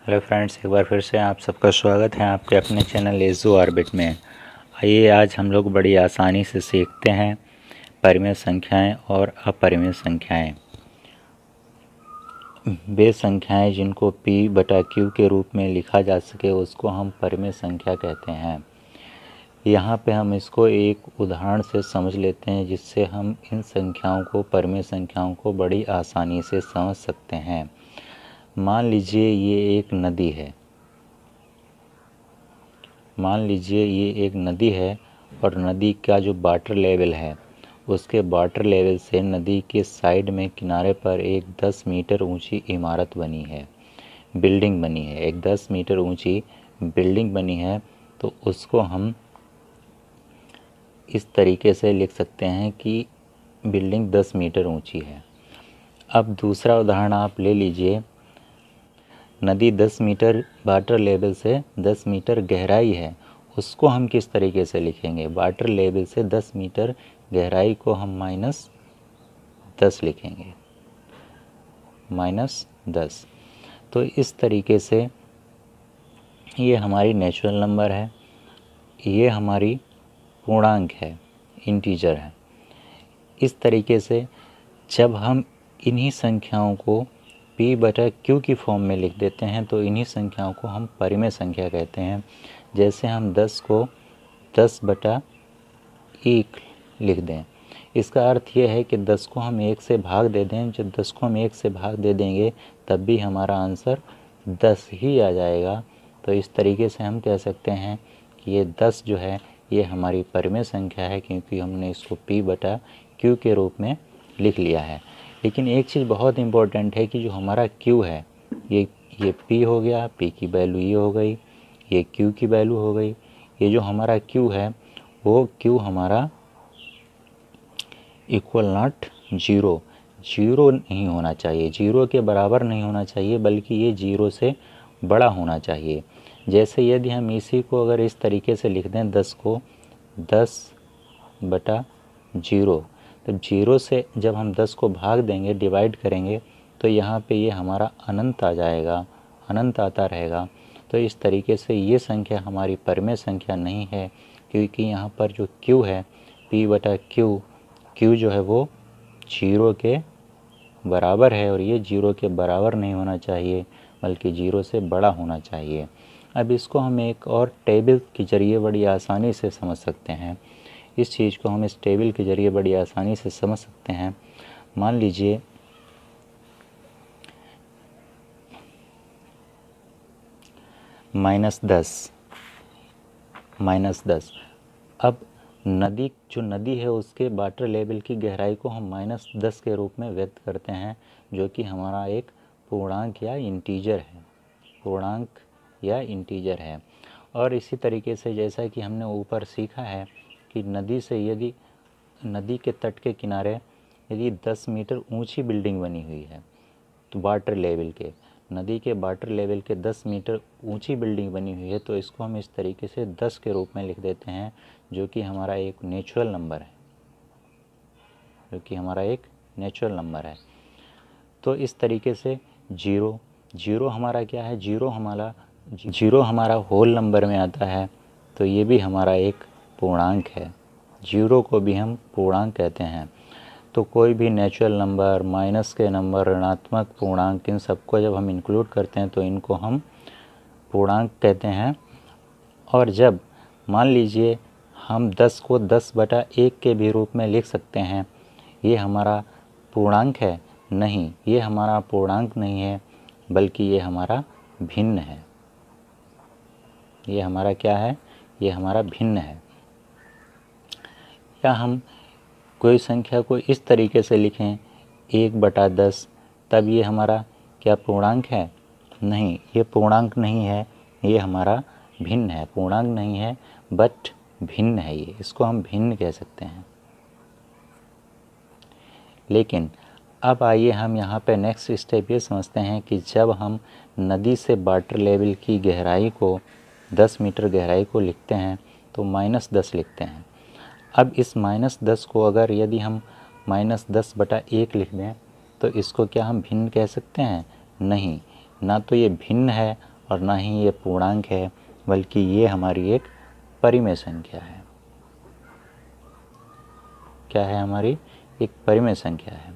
Hello friends, एक बार फिर से आप सबका स्वागत है आपके अपने चैनल एजू ऑर्बिट में। आइए आज हम लोग बड़ी आसानी से सीखते हैं परिमेय संख्याएं और अपरिमेय संख्याएं। वे संख्याएं जिनको p/q के रूप में लिखा जा सके उसको हम परिमेय संख्या कहते हैं। यहाँ पे हम इसको एक उदाहरण से समझ लेते हैं जिससे हम इन संख्याओं को, परिमेय संख्याओं को बड़ी आसानी से समझ सकते हैं। मान लीजिए ये एक नदी है। मान लीजिए ये एक नदी है और नदी का जो वाटर लेवल है उसके वाटर लेवल से नदी के साइड में किनारे पर एक 10 मीटर ऊंची इमारत बनी है, बिल्डिंग बनी है। एक 10 मीटर ऊंची बिल्डिंग बनी है तो उसको हम इस तरीके से लिख सकते हैं कि बिल्डिंग 10 मीटर ऊंची है। अब दूसरा उदाहरण आप ले लीजिए। नदी 10 मीटर वाटर लेवल से 10 मीटर गहराई है, उसको हम किस तरीके से लिखेंगे? वाटर लेवल से 10 मीटर गहराई को हम -10 लिखेंगे, -10। तो इस तरीके से ये हमारी नेचुरल नंबर है, ये हमारी पूर्णांक है, इंटीजर है। इस तरीके से जब हम इन्हीं संख्याओं को p/q की फॉर्म में लिख देते हैं तो इन्हीं संख्याओं को हम परिमेय संख्या कहते हैं। जैसे हम 10 को 10/1 लिख दें, इसका अर्थ यह है कि 10 को हम 1 से भाग दे दें। जब 10 को हम 1 से भाग दे देंगे तब भी हमारा आंसर 10 ही आ जाएगा। तो इस तरीके से हम कह सकते हैं कि ये 10 जो है ये हमारी परिमेय संख्या है, क्योंकि हमने इसको p/q के रूप में लिख लिया है। लेकिन एक चीज़ बहुत इम्पोर्टेंट है कि जो हमारा q है ये p हो गया, p की वैल्यू ये हो गई, ये q की वैल्यू हो गई। ये जो हमारा q है वो q हमारा इक्वल नॉट जीरो नहीं होना चाहिए, जीरो के बराबर नहीं होना चाहिए, बल्कि ये जीरो से बड़ा होना चाहिए। जैसे यदि हम इसी को अगर इस तरीके से लिख दें, 10 को 10/0, तो जीरो से जब हम 10 को भाग देंगे, डिवाइड करेंगे, तो यहाँ पे ये हमारा अनंत आ जाएगा, अनंत आता रहेगा। तो इस तरीके से ये संख्या हमारी परिमेय संख्या नहीं है, क्योंकि यहाँ पर जो q है p/q, q जो है वो जीरो के बराबर है और ये जीरो के बराबर नहीं होना चाहिए, बल्कि जीरो से बड़ा होना चाहिए। अब इसको हम एक और टेबल के ज़रिए बड़ी आसानी से समझ सकते हैं। इस चीज़ को हम इस टेबल के ज़रिए बड़ी आसानी से समझ सकते हैं। मान लीजिए -10। अब जो नदी है उसके वाटर लेवल की गहराई को हम -10 के रूप में व्यक्त करते हैं, जो कि हमारा एक पूर्णांक या इंटीजर है। और इसी तरीके से जैसा कि हमने ऊपर सीखा है कि नदी के तट के किनारे यदि 10 मीटर ऊंची बिल्डिंग बनी हुई है तो नदी के वाटर लेवल के 10 मीटर ऊंची बिल्डिंग बनी हुई है, तो इसको हम इस तरीके से 10 के रूप में लिख देते हैं, जो कि हमारा एक नेचुरल नंबर है, तो इस तरीके से जीरो हमारा क्या है? जीरो हमारा होल नंबर में आता है, तो ये भी हमारा एक पूर्णांक है। जीरो को भी हम पूर्णांक कहते हैं। तो कोई भी नेचुरल नंबर, माइनस के नंबर, ऋणात्मक पूर्णांक, इन सबको जब हम इंक्लूड करते हैं तो इनको हम पूर्णांक कहते हैं। और जब मान लीजिए हम 10 को 10/1 के भी रूप में लिख सकते हैं, ये हमारा पूर्णांक है? नहीं, ये हमारा पूर्णांक नहीं है, बल्कि ये हमारा भिन्न है। ये हमारा क्या है? ये हमारा भिन्न है। या हम कोई संख्या को इस तरीके से लिखें 1/10, तब ये हमारा क्या पूर्णांक है? नहीं, ये पूर्णांक नहीं है, ये हमारा भिन्न है। पूर्णांक नहीं है बट भिन्न है, ये इसको हम भिन्न कह सकते हैं। लेकिन अब आइए हम यहाँ पे नेक्स्ट स्टेप ये समझते हैं कि जब हम नदी से वाटर लेवल की गहराई को 10 मीटर गहराई को लिखते हैं तो -10 लिखते हैं। अब इस -10 को अगर यदि हम -10/1 लिख दें तो इसको क्या हम भिन्न कह सकते हैं? नहीं, ना तो ये भिन्न है और ना ही ये पूर्णांक है, बल्कि ये हमारी एक परिमेय संख्या है। क्या है? हमारी एक परिमेय संख्या है।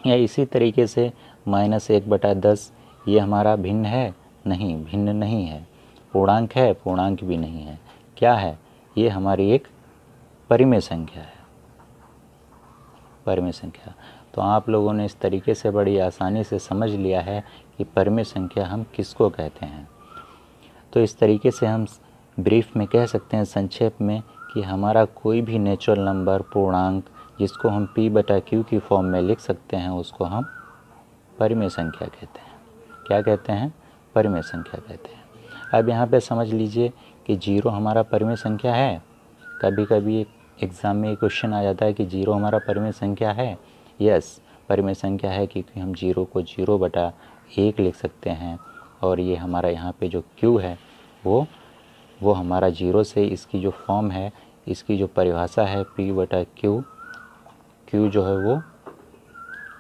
या इसी तरीके से -1/10 ये हमारा भिन्न है? नहीं, भिन्न नहीं है। पूर्णांक है? पूर्णांक भी नहीं है। क्या है? ये हमारी एक परिमेय संख्या है, परिमेय संख्या। तो आप लोगों ने इस तरीके से बड़ी आसानी से समझ लिया है कि परिमेय संख्या हम किसको कहते हैं। तो इस तरीके से हम ब्रीफ में कह सकते हैं, संक्षेप में, कि हमारा कोई भी नेचुरल नंबर, पूर्णांक, जिसको हम p/q की फॉर्म में लिख सकते हैं, उसको हम परिमेय संख्या कहते हैं। क्या कहते हैं? परिमेय संख्या कहते हैं। अब यहाँ पे समझ लीजिए कि 0 हमारा परिमेय संख्या है। कभी कभी एग्ज़ाम में क्वेश्चन आ जाता है कि 0 हमारा परिमेय संख्या है। यस, परिमेय संख्या है, क्योंकि हम 0 को 0/1 लिख सकते हैं। और ये हमारा यहाँ पे जो q है वो हमारा 0 से, इसकी जो फॉर्म है, इसकी जो परिभाषा है p/q, q जो है वो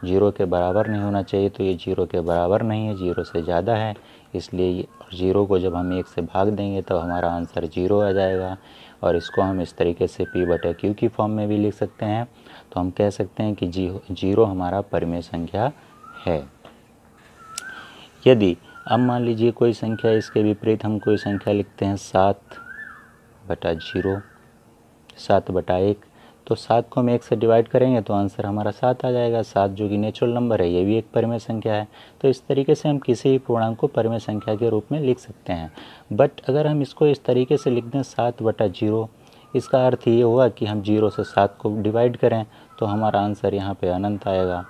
0 के बराबर नहीं होना चाहिए। तो ये 0 के बराबर नहीं है, 0 से ज़्यादा है। इसलिए 0 को जब हम 1 से भाग देंगे तो हमारा आंसर 0 आ जाएगा। और इसको हम इस तरीके से p/q की फॉर्म में भी लिख सकते हैं। तो हम कह सकते हैं कि 0 हमारा परिमेय संख्या है। यदि अब मान लीजिए कोई संख्या, इसके विपरीत हम कोई संख्या लिखते हैं 7/0, 7/1, तो 7 को हम 1 से डिवाइड करेंगे तो आंसर हमारा 7 आ जाएगा। 7 जो कि नेचुरल नंबर है, ये भी एक परिमेय संख्या है। तो इस तरीके से हम किसी भी पूर्णांक को परिमेय संख्या के रूप में लिख सकते हैं। बट अगर हम इसको इस तरीके से लिख दें 7/0, इसका अर्थ ये हुआ कि हम 0 से 7 को डिवाइड करें तो हमारा आंसर यहाँ पे अनंत आएगा।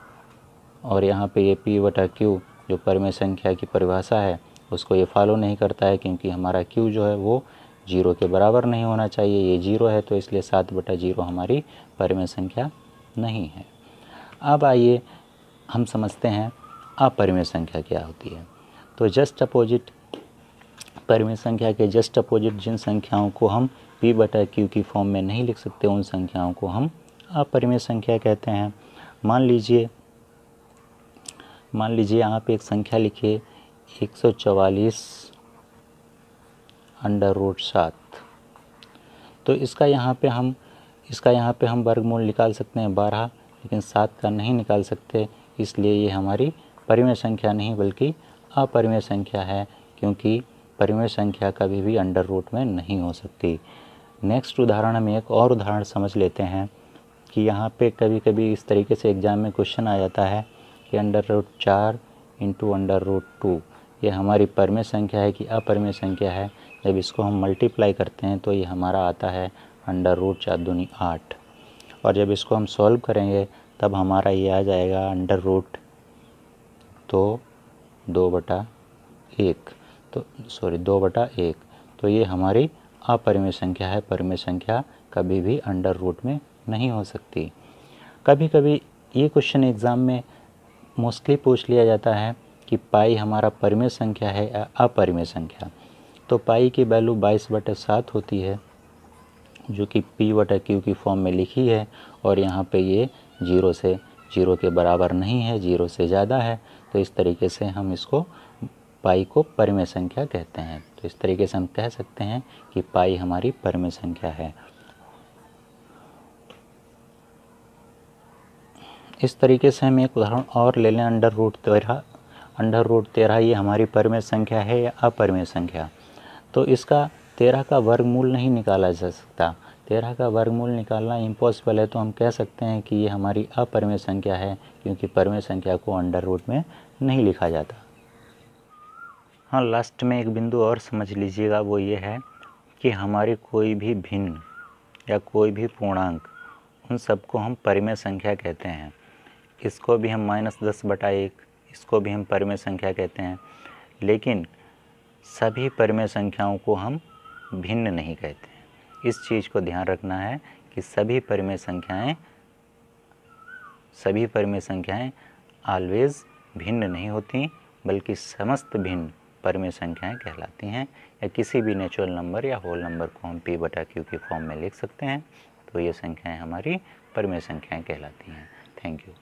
और यहाँ पे ये p/q जो परिमेय संख्या की परिभाषा है, उसको ये फॉलो नहीं करता है, क्योंकि हमारा q जो है वो 0 के बराबर नहीं होना चाहिए। ये 0 है, तो इसलिए 7/0 हमारी परिमेय संख्या नहीं है। अब आइए हम समझते हैं अपरिमेय संख्या क्या होती है। तो जस्ट अपोजिट, परिमेय संख्या के जस्ट अपोजिट जिन संख्याओं को हम p/q की फॉर्म में नहीं लिख सकते, उन संख्याओं को हम अपरिमेय संख्या कहते हैं। मान लीजिए आप एक संख्या लिखिए 144/7। तो इसका यहाँ पे हम वर्गमूल निकाल सकते हैं 12, लेकिन 7 का नहीं निकाल सकते। इसलिए ये हमारी परिमेय संख्या नहीं, बल्कि अपरिमेय संख्या है, क्योंकि परिमेय संख्या कभी भी अंडर रूट में नहीं हो सकती। नेक्स्ट उदाहरण में एक और उदाहरण समझ लेते हैं कि यहाँ पे कभी कभी इस तरीके से एग्ज़ाम में क्वेश्चन आ जाता है कि √4 × √2 ये हमारी परिमेय संख्या है कि अपरिमेय संख्या है। जब इसको हम मल्टीप्लाई करते हैं तो ये हमारा आता है √4 दूनी 8। और जब इसको हम सॉल्व करेंगे तब हमारा ये आ जाएगा √2/1। तो ये हमारी अपरिमेय संख्या है। परिमेय संख्या कभी भी अंडर रूट में नहीं हो सकती। कभी कभी ये क्वेश्चन एग्ज़ाम में मोस्टली पूछ लिया जाता है कि पाई हमारा परिमेय संख्या है या अपरिमेय संख्या। तो पाई की वैल्यू 22/7 होती है, जो कि p/q की फॉर्म में लिखी है। और यहाँ पे ये 0 के बराबर नहीं है, 0 से ज़्यादा है। तो इस तरीके से हम इसको, पाई को परिमेय संख्या कहते हैं। तो इस तरीके से हम कह सकते हैं कि पाई हमारी परिमेय संख्या है। इस तरीके से हम एक उदाहरण और ले लें, √13 ये हमारी परिमेय संख्या है या अपरिमेय संख्या। तो इसका 13 का वर्गमूल नहीं निकाला जा सकता। 13 का वर्गमूल निकालना इम्पॉसिबल है। तो हम कह सकते हैं कि ये हमारी अपरिमेय संख्या है, क्योंकि परिमेय संख्या को अंडर रूट में नहीं लिखा जाता। हाँ, लास्ट में एक बिंदु और समझ लीजिएगा, वो ये है कि हमारी कोई भी भिन्न या कोई भी पूर्णांक, उन सबको हम परिमेय संख्या कहते हैं। इसको भी हम -10/1, इसको भी हम परिमेय संख्या कहते हैं। लेकिन सभी परिमेय संख्याओं को हम भिन्न नहीं कहते हैं। इस चीज़ को ध्यान रखना है कि सभी परिमेय संख्याएं ऑलवेज़ भिन्न नहीं होती, बल्कि समस्त भिन्न परिमेय संख्याएं कहलाती हैं। या किसी भी नेचुरल नंबर या होल नंबर को हम p/q की फॉर्म में लिख सकते हैं। तो ये संख्याएं हमारी परिमेय संख्याएं कहलाती हैं। Thank you.